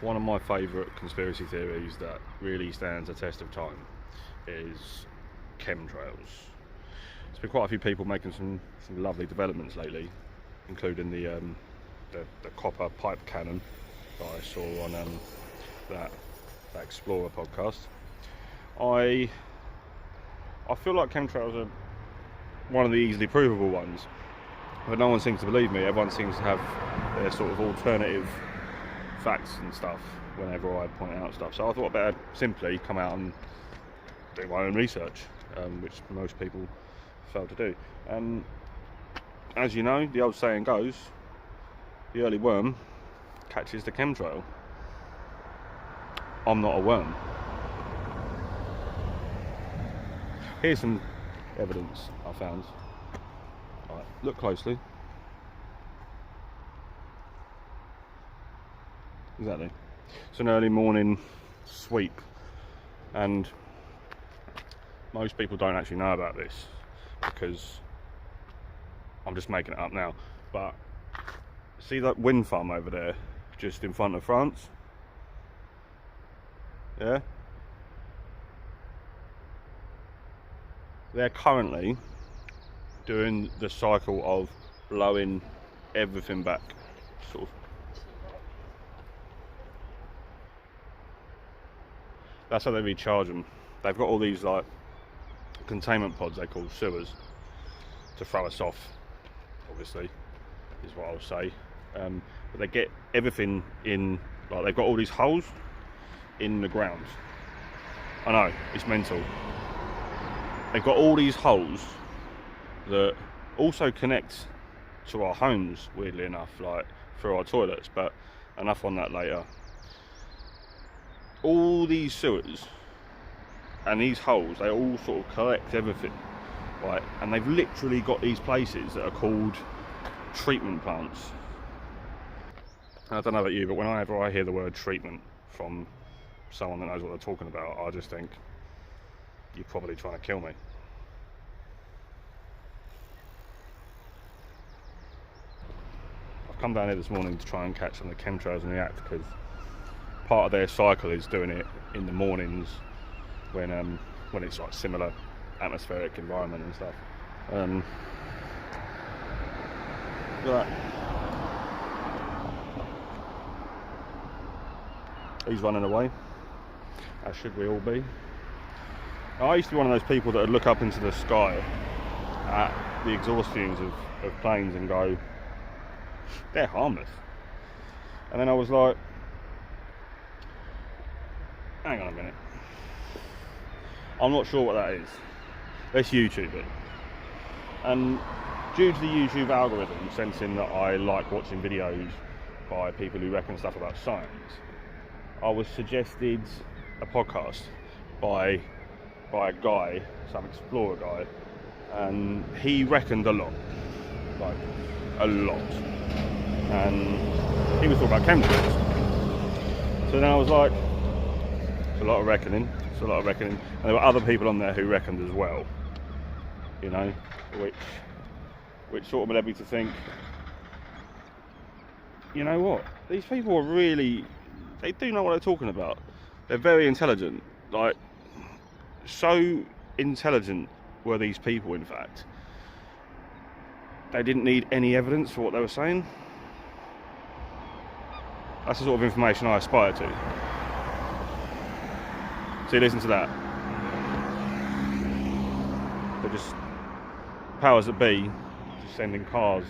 One of my favourite conspiracy theories that really stands the test of time is chemtrails. There's been quite a few people making some lovely developments lately, including the copper pipe cannon that I saw on that Explorer podcast. I feel like chemtrails are one of the easily provable ones, but no one seems to believe me. Everyone seems to have their sort of alternative facts and stuff whenever I point out stuff. So I thought I'd better simply come out and do my own research, which most people fail to do. As you know, the old saying goes, the early worm catches the chemtrail. I'm not a worm. Here's some evidence I found. Right, look closely. Exactly. It's an early morning sweep, and most people don't actually know about this because I'm just making it up now. But see that wind farm over there, just in front of France? Yeah? They're currently doing the cycle of blowing everything back, sort of. That's how they recharge them. They've got all these like containment pods they call sewers to throw us off, obviously, is what I'll say. But they get everything in, like they've got all these holes in the ground. I know, it's mental. They've got all these holes that also connect to our homes, weirdly enough, like through our toilets, but enough on that later. All these sewers and these holes, they all sort of collect everything, right? And they've literally got these places that are called treatment plants. And I don't know about you, but whenever I hear the word treatment from someone that knows what they're talking about, I just think, you're probably trying to kill me. I've come down here this morning to try and catch some of the chemtrails in the act, because part of their cycle is doing it in the mornings when it's like similar atmospheric environment and stuff. Look at that. He's running away, as should we all be. I used to be one of those people that would look up into the sky at the exhaust fumes of planes and go, they're harmless. And then I was like, hang on a minute, I'm not sure what that is. Let's YouTube it. And due to the YouTube algorithm sensing that I like watching videos by people who reckon stuff about science, I was suggested a podcast by a guy, some explorer guy, and he reckoned a lot, like a lot, and he was talking about chemtrails. So then I was like, it's a lot of reckoning, and there were other people on there who reckoned as well, you know, which sort of led me to think, you know what, these people are really, they do know what they're talking about. They're very intelligent, like, so intelligent were these people, in fact, they didn't need any evidence for what they were saying. That's the sort of information I aspire to. So you listen to that. They're just powers that be, just sending cars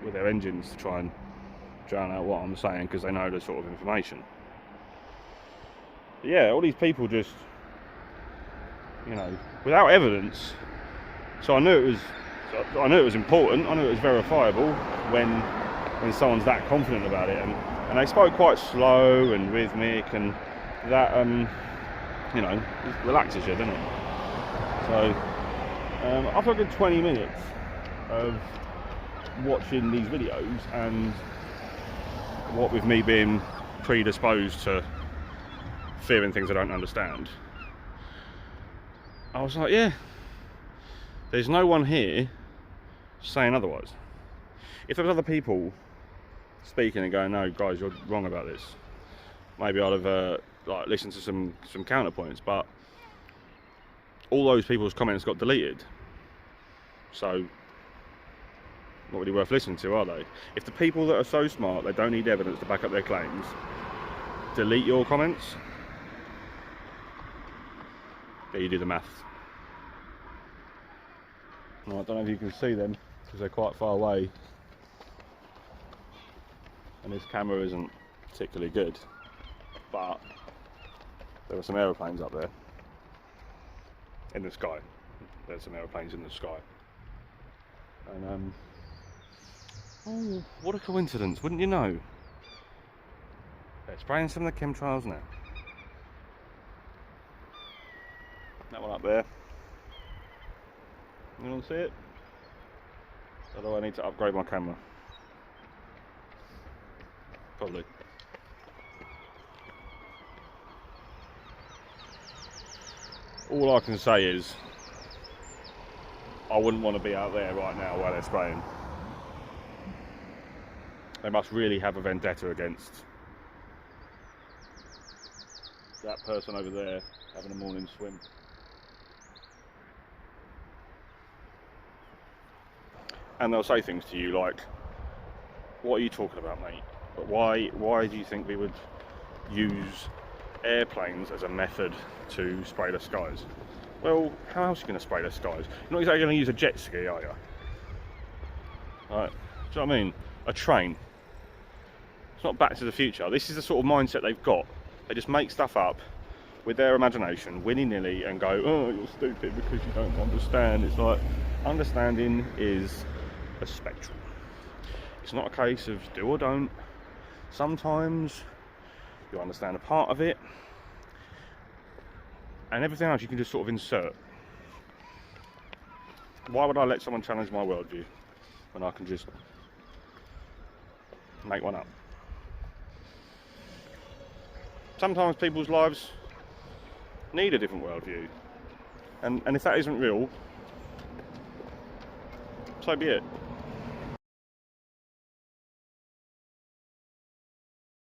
with their engines to try and drown out what I'm saying, because they know the sort of information. But yeah, all these people just, you know, without evidence. So I knew it was important. I knew it was verifiable when someone's that confident about it, and they spoke quite slow and rhythmic, and that you know, it relaxes you, doesn't it? So after a good 20 minutes of watching these videos, and what with me being predisposed to fearing things I don't understand, I was like, yeah, there's no one here saying otherwise. If there was other people speaking and going, no guys, you're wrong about this, maybe I'd have like listened to some counterpoints, but all those people's comments got deleted, so not really worth listening to, are they? If the people that are so smart they don't need evidence to back up their claims delete your comments, yeah, you do the maths. Well, I don't know if you can see them because they're quite far away and this camera isn't particularly good, but there are some aeroplanes up there in the sky. There's some aeroplanes in the sky, and oh, what a coincidence, wouldn't you know? They're spraying some of the chemtrails now. That one up there. You want to see it? Although I need to upgrade my camera. Probably. All I can say is I wouldn't want to be out there right now while they're spraying. They must really have a vendetta against that person over there having a morning swim. And they'll say things to you like, what are you talking about, mate? But why do you think we would use airplanes as a method to spray the skies? Well, how else are you going to spray the skies? You're not exactly going to use a jet ski, are you? Right, do you know what I mean? A train. It's not Back to the Future. This is the sort of mindset they've got. They just make stuff up with their imagination, willy-nilly, and go, oh, you're stupid because you don't understand. It's like, understanding is a spectrum. It's not a case of do or don't. Sometimes you understand a part of it, and everything else you can just sort of insert. Why would I let someone challenge my worldview when I can just make one up? Sometimes people's lives need a different worldview, and if that isn't real, so be it.